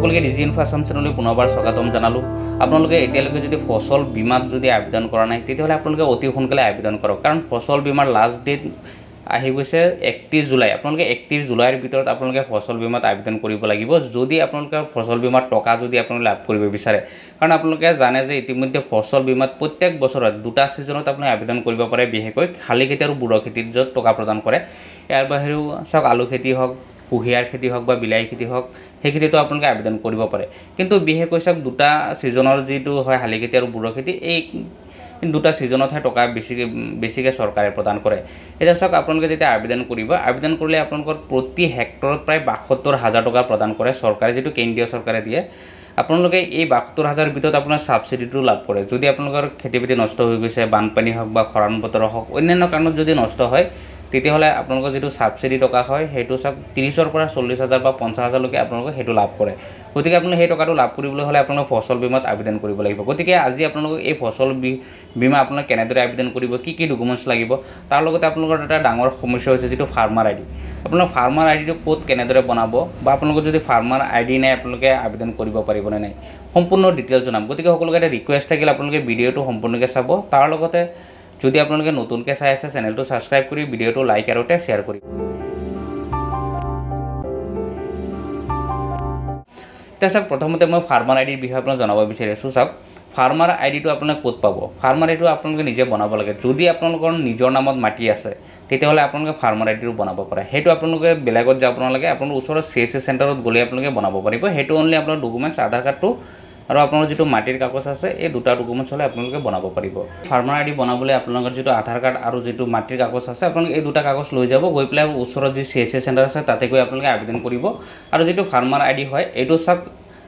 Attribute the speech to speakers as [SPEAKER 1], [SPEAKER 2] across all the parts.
[SPEAKER 1] সকলোকে ডিজি ইনফো আসাম চেনেললৈ পুনৰবাৰ স্বাগতম জনালোঁ। আপোনালোকে এতিয়ালৈকে যদি ফসল বীমাত যদি আবেদন কৰা নাই তেতিয়াহ'লে আপোনালোকে অতি সোনকালে আবেদন কৰক, কাৰণ ফসল বীমাৰ লাষ্ট ডেট আহি গৈছে 31 জুলাই। আপোনালোকে 31 জুলাইৰ ভিতৰত আপোনালোকে ফসল বীমাত আবেদন কৰিব লাগিব, যদি আপোনালোকে ফসল বীমাৰ টকা যদি আপোনালোকে লাভ কৰিব বিচাৰে। কাৰণ আপোনালোকে জানে যে ইতিমধ্যে ফসল বীমাত প্ৰত্যেক বছৰত দুটা ছিজনত আপুনি আবেদন কৰিব পাৰে, বিশেষকৈ শালি খেতি আৰু বুঢ়া খেতিত য'ত টকা প্ৰদান কৰে। ইয়াৰ বাহিৰেও চাওক আলু খেতি হওক, কুঁহিয়াৰ খেতি হওক বা বিলাহী খেতি হওক, সেই খেতিতো আপোনালোকে আবেদন কৰিব পাৰে। কিন্তু বিশেষকৈ চাওক দুটা ছিজনৰ যিটো হয় শালি খেতি আৰু বুঢ়া খেতি, এই দুটা ছিজনতহে টকা বেছিকৈ চৰকাৰে প্ৰদান কৰে। এতিয়া চাওক আপোনালোকে যেতিয়া আবেদন কৰিব, আবেদন কৰিলে আপোনালোকৰ প্ৰতি হেক্টৰত প্ৰায় ৭২,০০০ টকা প্ৰদান কৰে চৰকাৰে, যিটো কেন্দ্ৰীয় চৰকাৰে দিয়ে। আপোনালোকে এই ৭২,০০০ ভিতৰত আপোনাৰ ছাবচিডিটো লাভ কৰে। যদি আপোনালোকৰ খেতি বাতি নষ্ট হৈ গৈছে, বানপানী হওক বা খৰাং বতৰ হওক, অন্যান্য কাৰণত যদি নষ্ট হয়, তেতিয়াহ'লে আপোনালোকৰ যিটো ছাবচিডি টকা হয় সেইটো চাওক ৩০,০০০ পৰা ৪০,০০০ বা ৫০,০০০লৈকে আপোনালোকে সেইটো লাভ কৰে। গতিকে আপুনি সেই টকাটো লাভ কৰিবলৈ হ'লে আপোনালোকে ফসল বীমাত আবেদন কৰিব লাগিব। গতিকে আজি আপোনালোকক এই ফসল বীমা আপোনালোকে কেনেদৰে আবেদন কৰিব, কি কি ডকুমেণ্টছ লাগিব, তাৰ লগতে আপোনালোকৰ এটা ডাঙৰ সমস্যা হৈছে যিটো ফাৰ্মাৰ আইডি। আপোনালোকৰ ফাৰ্মাৰ আইডিটো ক'ত কেনেদৰে বনাব, বা আপোনালোকৰ যদি ফাৰ্মাৰ আইডি নাই আপোনালোকে আবেদন কৰিব পাৰিবনে নাই, সম্পূৰ্ণ ডিটেইলছ জনাম। গতিকে সকলোকে এটা ৰিকুৱেষ্ট থাকিল, আপোনালোকে ভিডিঅ'টো সম্পূৰ্ণকৈ চাব। তাৰ লগতে যদি আপোনালোকে নতুনকৈ চাই আছে চেনেলটো ছাবস্ক্ৰাইব কৰি ভিডিঅ'টো লাইক আৰু শ্বেয়াৰ কৰিব। এতিয়া চাওক প্ৰথমতে মই ফাৰ্মাৰ আইডিৰ বিষয়ে আপোনাক জনাব বিচাৰিছোঁ। চাওক ফাৰ্মাৰ আইডিটো আপোনাক ক'ত পাব। ফাৰ্মাৰ আইডিটো আপোনালোকে নিজে বনাব লাগে। যদি আপোনালোকৰ নিজৰ নামত মাটি আছে তেতিয়াহ'লে আপোনালোকে ফাৰ্মাৰ আইডিটো বনাব পাৰে। সেইটো আপোনালোকে বেলেগত যাব নালাগে, আপোনালোকৰ ওচৰৰ CSC চেণ্টাৰত গ'লে আপোনালোকে বনাব পাৰিব। সেইটো অনলি আপোনাৰ ডকুমেণ্টছ আধাৰ কাৰ্ডটো আৰু আপোনাৰ যিটো মাটিৰ কাগজ আছে, এই দুটা ডকুমেণ্টছ হ'লে আপোনালোকে বনাব পাৰিব। ফাৰ্মাৰ আইডি বনাবলৈ আপোনালোকৰ যিটো আধাৰ কাৰ্ড আৰু যিটো মাটিৰ কাগজ আছে, আপোনালোকে এই দুটা কাগজ লৈ যাব, গৈ পেলাই ওচৰত যি CSC চেণ্টাৰ আছে তাতে গৈ আপোনালোকে আবেদন কৰিব। আৰু যিটো ফাৰ্মাৰ আইডি হয় এইটো চাওক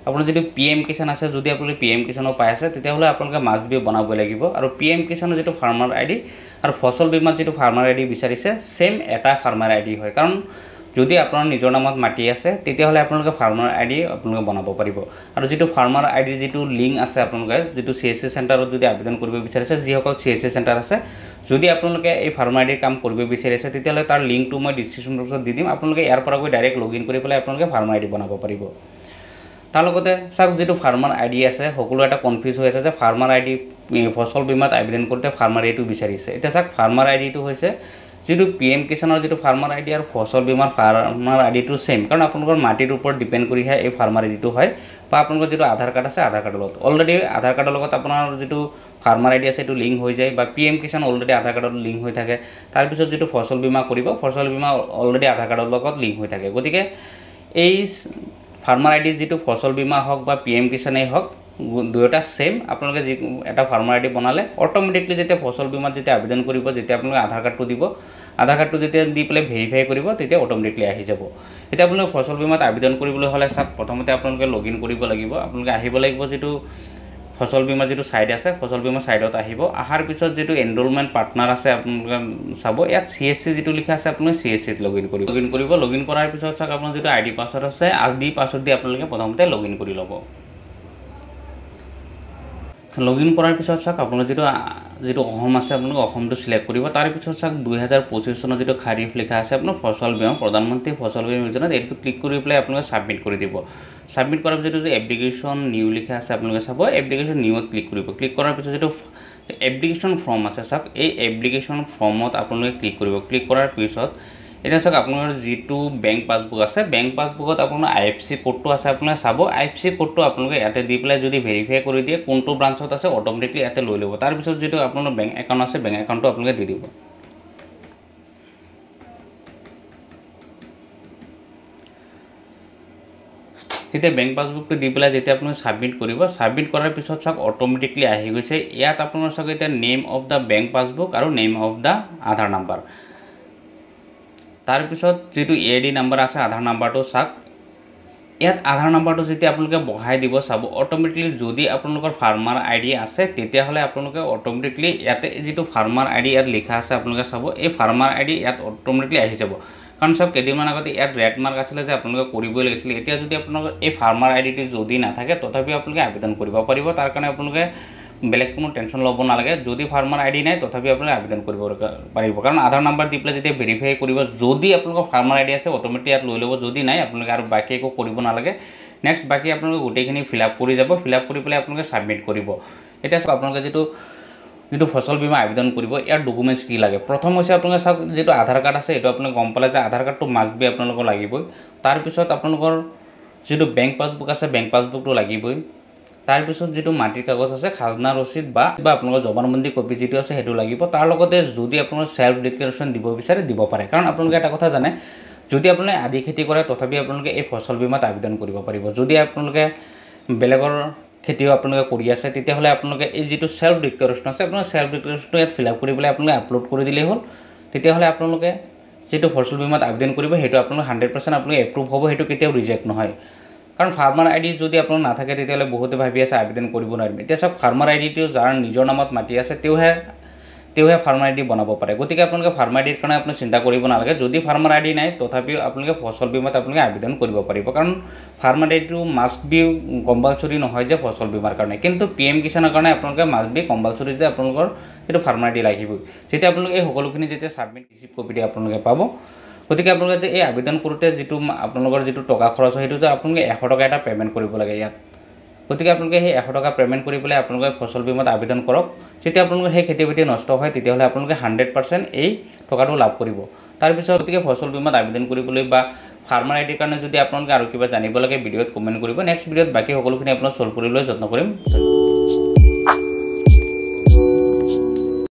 [SPEAKER 1] আপোনাৰ যিটো PM কিষাণ আছে, যদি আপোনালোকে PM কিষাণো পাই আছে তেতিয়াহ'লে আপোনালোকে মাষ্ট বি বনাবই লাগিব। আৰু PM কিষাণৰ যিটো ফাৰ্মাৰ আইডি আৰু ফসল বীমাত যিটো ফাৰ্মাৰ আইডি বিচাৰিছে ছেম এটা ফাৰ্মাৰ আইডি হয়। কাৰণ যদি আপোনাৰ নিজৰ নামত মাটি আছে তেতিয়াহ'লে আপোনালোকে ফাৰ্মাৰ আইডি আপোনালোকে বনাব পাৰিব। আৰু যিটো ফাৰ্মাৰ আইডিৰ যিটো লিংক আছে, আপোনালোকে যিটো CSC চেণ্টাৰত যদি আবেদন কৰিব বিচাৰিছে, যিসকল CSC চেণ্টাৰ আছে, যদি আপোনালোকে এই ফাৰ্মাৰ আইডিৰ কাম কৰিব বিচাৰিছে তেতিয়াহ'লে তাৰ লিংকটো মই ডিছক্ৰিপশ্যন বক্সত দি দিম। আপোনালোকে ইয়াৰ পৰা গৈ ডাইৰেক্ট লগ ইন কৰি পেলাই আপোনালোকে ফাৰ্মাৰ আইডি বনাব পাৰিব। তাৰ লগতে চাওক যিটো ফাৰ্মাৰ আইডি আছে, সকলো এটা কনফিউজ হৈ আছে যে ফাৰ্মাৰ আইডি ফসল বীমাত আবেদন কৰোঁতে ফাৰ্মাৰ আইডিটো বিচাৰিছে। এতিয়া চাওক ফাৰ্মাৰ আইডিটো হৈছে যিটো PM কিষাণৰ যিটো ফাৰ্মাৰ আইডি আৰু ফসল বীমাৰ ফাৰ্মাৰ আইডিটো ছেম, কাৰণ আপোনালোকৰ মাটিৰ ওপৰত ডিপেণ্ড কৰিহে এই ফাৰ্মাৰ আইডিটো হয়। বা আপোনালোকৰ যিটো আধাৰ কাৰ্ড আছে, আধাৰ কাৰ্ডৰ লগত অলৰেডি আধাৰ কাৰ্ডৰ লগত আপোনাৰ যিটো ফাৰ্মাৰ আইডি আছে এইটো লিংক হৈ যায়, বা PM কিষাণ অলৰেডি আধাৰ কাৰ্ডত লিংক হৈ থাকে। তাৰপিছত যিটো ফসল বীমা কৰিব, ফসল বীমা অলৰেডি আধাৰ কাৰ্ডৰ লগত লিংক হৈ থাকে। গতিকে এই ফাৰ্মাৰ আইডি যিটো ফসল বীমা হওক বা PM কিষাণেই হওক, দুয়োটা ছেম। আপোনালোকে যি এটা ফাৰ্মাৰ আইডি বনালে অট'মেটিকলি যেতিয়া ফসল বীমাত যেতিয়া আবেদন কৰিব, যেতিয়া আপোনালোকে আধাৰ কাৰ্ডটো দিব, আধাৰ কাৰ্ডটো যেতিয়া দি পেলাই ভেৰিফাই কৰিব তেতিয়া অট'মেটিকলি আহি যাব। এতিয়া আপোনালোকে ফসল বীমাত আবেদন কৰিবলৈ হ'লে চাওক প্ৰথমতে আপোনালোকে লগ ইন কৰিব লাগিব। আপোনালোকে আহিব লাগিব যিটো ফসল বীমা যিটো ছাইড আছে, ফসল বীমা ছাইডত আহিব। অহাৰ পিছত যিটো এনৰলমেণ্ট পাৰ্টনাৰ আছে আপোনালোকে চাব, ইয়াত CSC যিটো লিখা আছে আপোনালোকে CSCত লগ ইন কৰিব। লগ ইন কৰাৰ পিছত চাওক আপোনাৰ যিটো ID পাছৱৰ্ড আছে, ID পাছৱৰ্ড দি আপোনালোকে প্ৰথমতে লগ ইন কৰি ল'ব। লগ ইন কৰাৰ পিছত চাওক আপোনাৰ যিটো অসম আছে আপোনালোকে অসমটো চিলেক্ট কৰিব। তাৰপিছত চাওক 2025 চনৰ যিটো খাৰিফ লিখা আছে আপোনাৰ ফসল বীমা, প্ৰধানমন্ত্ৰী ফসল বীমা যোজনাত, এইটো ক্লিক কৰি পেলাই আপোনালোকে ছাবমিট কৰি দিব। ছাবমিট কৰাৰ পিছত যিটো এপ্লিকেশ্যন নিউ লিখা আছে আপোনালোকে চাব, এপ্লিকেশ্যন নিউত ক্লিক কৰিব। ক্লিক কৰাৰ পিছত যিটো এপ্লিকেশ্যন ফৰ্ম আছে চাওক, এই এপ্লিকেশ্যন ফৰ্মত আপোনালোকে ক্লিক কৰিব। ক্লিক কৰাৰ পিছত এতিয়া চাওক আপোনাৰ যিটো বেংক পাছবুক আছে, বেংক পাছবুকত আপোনাৰ IFSC কোডটো আছে, আপোনালোকে চাব। IFSC কোডটো আপোনালোকে ইয়াতে দি পেলাই যদি ভেৰিফাই কৰি দিয়ে কোনটো ব্ৰাঞ্চত আছে, অট'মেটিকলি ইয়াতে লৈ ল'ব। তাৰপিছত যিটো আপোনাৰ বেংক একাউণ্ট আছে, বেংক একাউণ্টটো আপোনালোকে দি দিব। যেতিয়া বেংক পাছবুকটো দি পেলাই যেতিয়া আপুনি ছাবমিট কৰিব, ছাবমিট কৰাৰ পিছত চাওক অট'মেটিকলি আহি গৈছে। ইয়াত আপোনাৰ চাওক এতিয়া name of the bank passbook আৰু name of the Aadhaar number. তাৰপিছত যিটো AID নাম্বাৰ আছে, আধাৰ নাম্বাৰটো চাওক। ইয়াত আধাৰ নাম্বাৰটো যেতিয়া আপোনালোকে বহাই দিব, চাব অট'মেটিকলি যদি আপোনালোকৰ ফাৰ্মাৰ আইডি আছে তেতিয়াহ'লে আপোনালোকে অট'মেটিকলি ইয়াতে যিটো ফাৰ্মাৰ আইডি ইয়াত লিখা আছে আপোনালোকে চাব, এই ফাৰ্মাৰ আইডি ইয়াত অট'মেটিকলি আহি যাব। কাৰণ চাওক কেইদিনমান আগতে ইয়াত ৰেড মাৰ্ক আছিলে যে আপোনালোকে কৰিবই লাগিছিলে। এতিয়া যদি আপোনালোকৰ এই ফাৰ্মাৰ আইডিটো যদি নাথাকে তথাপিও আপোনালোকে আবেদন কৰিব পাৰিব। তাৰ কাৰণে আপোনালোকে বেলেগ কোনো টেনশ্যন ল'ব নালাগে। যদি ফাৰ্মাৰ আইডি নাই তথাপি আপোনালোকে আবেদন কৰিব পাৰিব, কাৰণ আধাৰ নাম্বাৰ দি পেলাই যেতিয়া ভেৰিফাই কৰিব, যদি আপোনালোকৰ ফাৰ্মাৰ আইডি আছে অট'মেটিক ইয়াত লৈ ল'ব, যদি নাই আপোনালোকে আৰু বাকী একো কৰিব নালাগে। নেক্সট বাকী আপোনালোকে গোটেইখিনি ফিল আপ কৰি যাব, ফিল আপ কৰি পেলাই আপোনালোকে ছাবমিট কৰিব। এতিয়া চাওক আপোনালোকে যিটো ফচল বীমা আবেদন কৰিব ইয়াৰ ডকুমেণ্টছ কি লাগে। প্ৰথম হৈছে আপোনালোকে চাওক যিটো আধাৰ কাৰ্ড আছে এইটো আপোনালোকে গম পালে যে আধাৰ কাৰ্ডটো মাষ্ট বি আপোনালোকৰ লাগিবই। তাৰপিছত আপোনালোকৰ যিটো বেংক পাছবুক আছে বেংক পাছবুকটো লাগিবই। তাৰপিছত যিটো মাটিৰ কাগজ আছে খাজনা ৰচিদ বা আপোনালোকৰ জবানবন্দী কপি যিটো আছে সেইটো লাগিব। তাৰ লগতে যদি আপোনালোকে সেল্ফ ডিক্লেৰেশ্যন দিব বিচাৰে দিব পাৰে, কাৰণ আপোনালোকে এটা কথা জানে যদি আপোনালোকে আধি খেতি কৰে তথাপি আপোনালোকে এই ফচল বীমাত আবেদন কৰিব পাৰিব। যদি আপোনালোকে বেলেগৰ খেতিও আপোনালোকে কৰি আছে তেতিয়াহ'লে আপোনালোকে এই যিটো সেল্ফ ডিক্লেৰেশ্যন আছে আপোনালোকে সেল্ফ ডিক্লেৰেশ্যনটো ইয়াত ফিল আপ কৰি পেলাই আপোনালোকে আপলোড কৰি দিলেই হ'ল। তেতিয়াহ'লে আপোনালোকে যিটো ফচল বীমাত আবেদন কৰিব সেইটো আপোনালোকে 100% আপোনালোকে এপ্ৰুভ হ'ব, সেইটো কেতিয়াও ৰিজেক্ট নহয়। কাৰণ ফাৰ্মাৰ আইডি যদি আপোনাৰ নাথাকে তেতিয়াহ'লে বহুতে ভাবি আছে আবেদন কৰিব নোৱাৰিম। এতিয়া চাওক ফাৰ্মাৰ আইডিটো যাৰ নিজৰ নামত মাটি আছে তেওঁহে ফাৰ্মাৰ আইডি বনাব পাৰে। গতিকে আপোনালোকে ফাৰ্মাৰ আইডিৰ কাৰণে আপুনি চিন্তা কৰিব নালাগে। যদি ফাৰ্মাৰ আইডি নাই তথাপিও আপোনালোকে ফচল বীমাত আপোনালোকে আবেদন কৰিব পাৰিব, কাৰণ ফাৰ্মাৰ আইডিটো মাষ্ট বি কম্পালচৰি নহয় যে ফচল বীমাৰ কাৰণে। কিন্তু PM কিষাণৰ কাৰণে আপোনালোকে মাষ্ট বি কম্পালচৰি যে আপোনালোকৰ সেইটো ফাৰ্মাৰ আইডি লাগিবই। যেতিয়া আপোনালোকে এই সকলোখিনি যেতিয়া ছাবমিট ৰিচিভ কপি আপোনালোকে পাব, গতিকে আপোনালোকে যে এই আবেদন কৰোঁতে যিটো আপোনালোকৰ যিটো টকা খৰচ হয় সেইটো যে আপোনালোকে 100 টকা এটা পে'মেণ্ট কৰিব লাগে ইয়াত। গতিকে আপোনালোকে সেই 100 টকা পে'মেণ্ট কৰি পেলাই আপোনালোকে ফচল বীমাত আবেদন কৰক। যেতিয়া আপোনালোকৰ সেই খেতি বাতি নষ্ট হয় তেতিয়াহ'লে আপোনালোকে 100% এই টকাটো লাভ কৰিব। তাৰপিছত গতিকে ফচল বীমাত আবেদন কৰিবলৈ বা ফাৰ্মাৰ আইডিৰ কাৰণে যদি আপোনালোকে আৰু কিবা জানিব লাগে ভিডিঅ'ত কমেণ্ট কৰিব। নেক্সট ভিডিঅ'ত বাকী সকলোখিনি আপোনাক ছল্ভ কৰিবলৈ যত্ন কৰিম।